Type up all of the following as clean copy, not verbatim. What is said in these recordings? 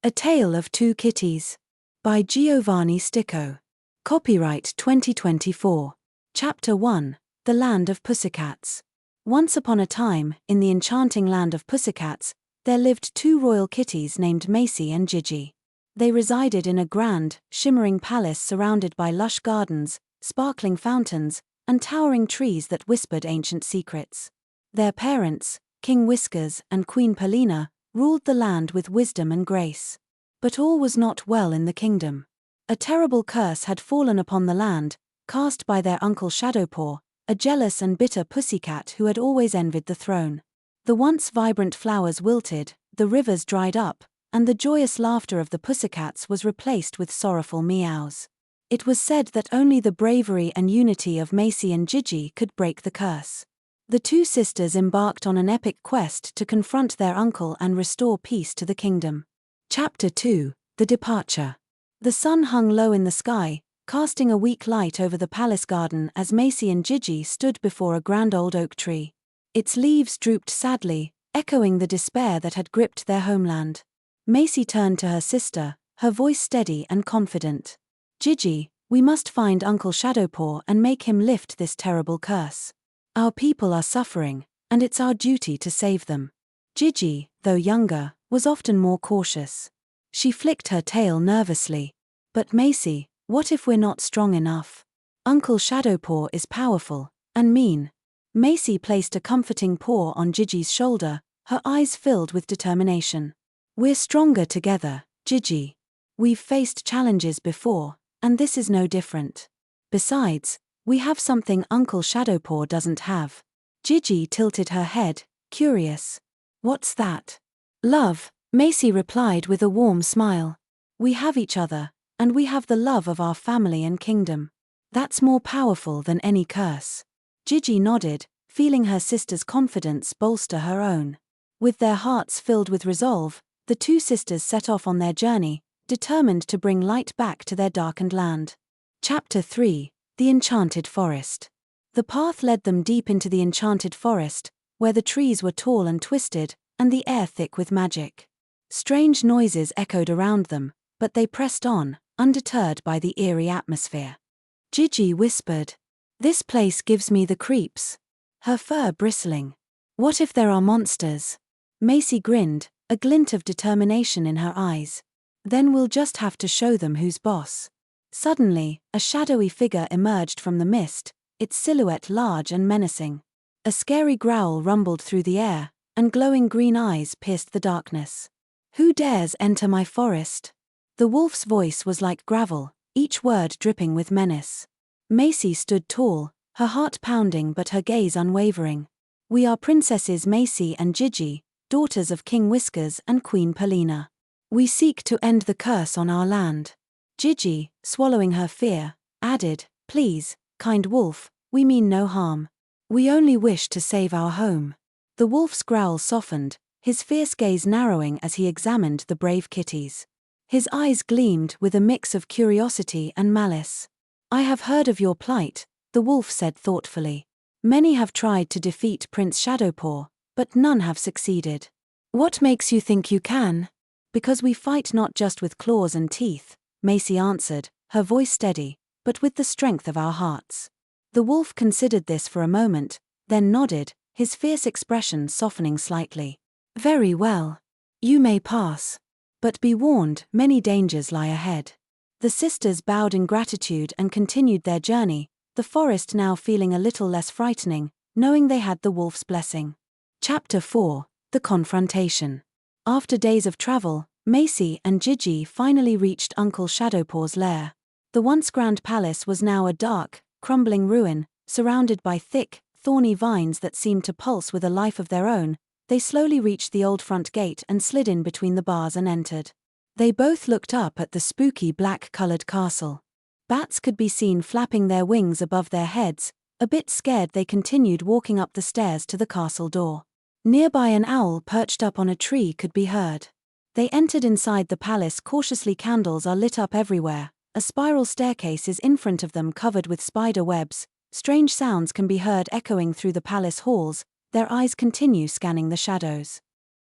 A Tale of Two Kitties. By Giovanni Sticco. Copyright 2024. Chapter 1. The Land of Pussycats. Once upon a time, in the enchanting land of pussycats, there lived two royal kitties named Macy and Gigi. They resided in a grand, shimmering palace surrounded by lush gardens, sparkling fountains, and towering trees that whispered ancient secrets. Their parents, King Whiskers and Queen Paulina, ruled the land with wisdom and grace. But all was not well in the kingdom. A terrible curse had fallen upon the land, cast by their uncle Shadowpaw, a jealous and bitter pussycat who had always envied the throne. The once vibrant flowers wilted, the rivers dried up, and the joyous laughter of the pussycats was replaced with sorrowful meows. It was said that only the bravery and unity of Macy and Gigi could break the curse. The two sisters embarked on an epic quest to confront their uncle and restore peace to the kingdom. Chapter 2. The Departure. The sun hung low in the sky, casting a weak light over the palace garden as Macy and Gigi stood before a grand old oak tree. Its leaves drooped sadly, echoing the despair that had gripped their homeland. Macy turned to her sister, her voice steady and confident. "Gigi, we must find Uncle Shadowpaw and make him lift this terrible curse. Our people are suffering, and it's our duty to save them." Gigi, though younger, was often more cautious. She flicked her tail nervously. "But Macy, what if we're not strong enough? Uncle Shadowpaw is powerful, and mean." Macy placed a comforting paw on Gigi's shoulder, her eyes filled with determination. "We're stronger together, Gigi. We've faced challenges before, and this is no different. Besides, we have something Uncle Shadowpaw doesn't have." Gigi tilted her head, curious. "What's that?" "Love," Macy replied with a warm smile. "We have each other, and we have the love of our family and kingdom. That's more powerful than any curse." Gigi nodded, feeling her sister's confidence bolster her own. With their hearts filled with resolve, the two sisters set off on their journey, determined to bring light back to their darkened land. Chapter 3. The Enchanted Forest. The path led them deep into the enchanted forest, where the trees were tall and twisted, and the air thick with magic. Strange noises echoed around them, but they pressed on, undeterred by the eerie atmosphere. Gigi whispered, "This place gives me the creeps," her fur bristling. "What if there are monsters?" Macy grinned, a glint of determination in her eyes. "Then we'll just have to show them who's boss." Suddenly, a shadowy figure emerged from the mist, its silhouette large and menacing. A scary growl rumbled through the air, and glowing green eyes pierced the darkness. "Who dares enter my forest?" The wolf's voice was like gravel, each word dripping with menace. Macy stood tall, her heart pounding but her gaze unwavering. "We are Princesses Macy and Gigi, daughters of King Whiskers and Queen Paulina. We seek to end the curse on our land." Gigi, swallowing her fear, added, "Please, kind wolf, we mean no harm. We only wish to save our home." The wolf's growl softened, his fierce gaze narrowing as he examined the brave kitties. His eyes gleamed with a mix of curiosity and malice. "I have heard of your plight," the wolf said thoughtfully. "Many have tried to defeat Prince Shadowpaw, but none have succeeded. What makes you think you can?" "Because we fight not just with claws and teeth," Macy answered, her voice steady, "but with the strength of our hearts." The wolf considered this for a moment, then nodded, his fierce expression softening slightly. "Very well. You may pass. But be warned, many dangers lie ahead." The sisters bowed in gratitude and continued their journey, the forest now feeling a little less frightening, knowing they had the wolf's blessing. Chapter 4. The Confrontation. After days of travel, Macy and Gigi finally reached Uncle Shadowpaw's lair. The once grand palace was now a dark, crumbling ruin, surrounded by thick, thorny vines that seemed to pulse with a life of their own. They slowly reached the old front gate and slid in between the bars and entered. They both looked up at the spooky black-colored castle. Bats could be seen flapping their wings above their heads. A bit scared, they continued walking up the stairs to the castle door. Nearby, an owl perched up on a tree could be heard. They entered inside the palace cautiously. Candles are lit up everywhere. A spiral staircase is in front of them covered with spider webs. Strange sounds can be heard echoing through the palace halls. Their eyes continue scanning the shadows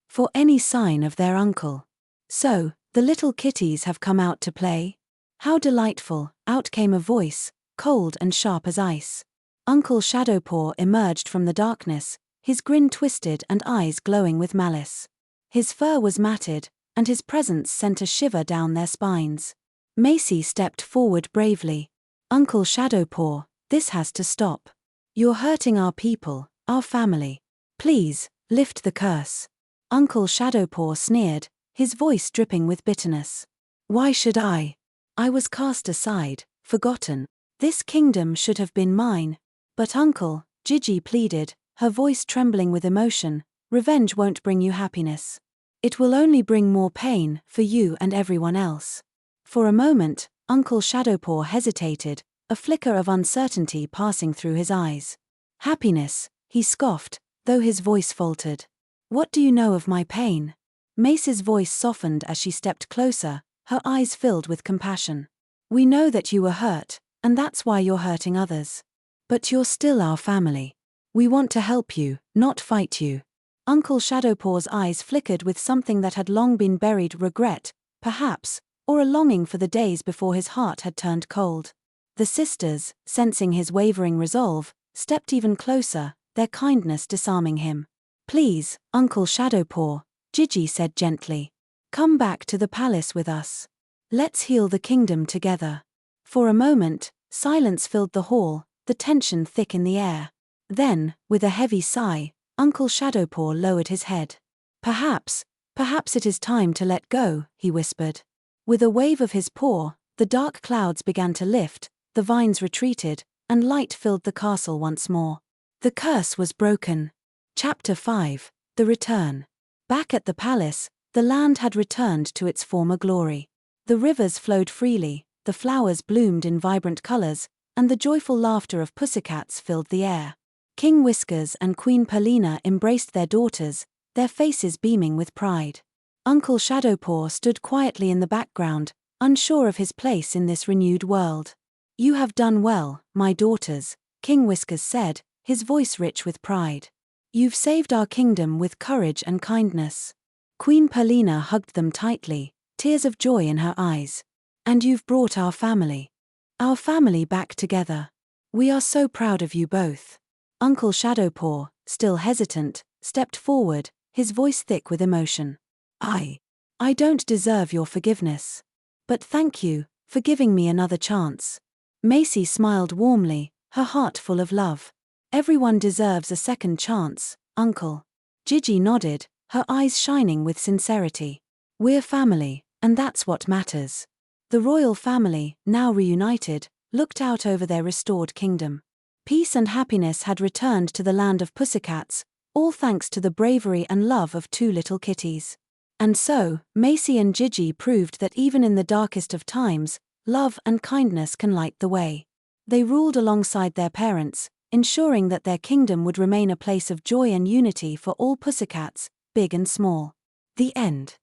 for any sign of their uncle. "So, The little kitties have come out to play? How delightful, out came a voice, cold and sharp as ice. Uncle Shadowpaw emerged from the darkness, his grin twisted and eyes glowing with malice. His fur was matted, and his presence sent a shiver down their spines. Macy stepped forward bravely. Uncle Shadowpaw, this has to stop. You're hurting our people, our family. Please, lift the curse. Uncle Shadowpaw sneered, his voice dripping with bitterness. Why should I? I was cast aside, forgotten. This kingdom should have been mine. But Uncle, Gigi pleaded, her voice trembling with emotion, revenge won't bring you happiness. It will only bring more pain for you and everyone else. For a moment, Uncle Shadowpaw hesitated, a flicker of uncertainty passing through his eyes. Happiness, he scoffed, though his voice faltered. What do you know of my pain? Mace's voice softened as she stepped closer, her eyes filled with compassion. We know that you were hurt, and that's why you're hurting others. But you're still our family. We want to help you, not fight you. Uncle Shadowpaw's eyes flickered with something that had long been buried: regret, perhaps, or a longing for the days before his heart had turned cold. The sisters, sensing his wavering resolve, stepped even closer, their kindness disarming him. Please, Uncle Shadowpaw, Gigi said gently. Come back to the palace with us. Let's heal the kingdom together. For a moment, silence filled the hall, the tension thick in the air. Then, with a heavy sigh, Uncle Shadowpaw lowered his head. Perhaps it is time to let go, he whispered. With a wave of his paw, the dark clouds began to lift, the vines retreated, and light filled the castle once more. The curse was broken. Chapter 5, The Return. Back at the palace, the land had returned to its former glory. The rivers flowed freely, the flowers bloomed in vibrant colors, and the joyful laughter of pussycats filled the air. King Whiskers and Queen Perlina embraced their daughters, their faces beaming with pride. Uncle Shadowpaw stood quietly in the background, unsure of his place in this renewed world. You have done well, my daughters, King Whiskers said, his voice rich with pride. You've saved our kingdom with courage and kindness. Queen Perlina hugged them tightly, tears of joy in her eyes. And you've brought our family back together. We are so proud of you both. Uncle Shadowpaw, still hesitant, stepped forward, his voice thick with emotion. I don't deserve your forgiveness. But thank you, for giving me another chance. Macy smiled warmly, her heart full of love. Everyone deserves a second chance, Uncle. Gigi nodded, her eyes shining with sincerity. We're family, and that's what matters. The royal family, now reunited, looked out over their restored kingdom. Peace and happiness had returned to the land of pussycats, all thanks to the bravery and love of two little kitties. And so, Macy and Gigi proved that even in the darkest of times, love and kindness can light the way. They ruled alongside their parents, ensuring that their kingdom would remain a place of joy and unity for all pussycats, big and small. The end.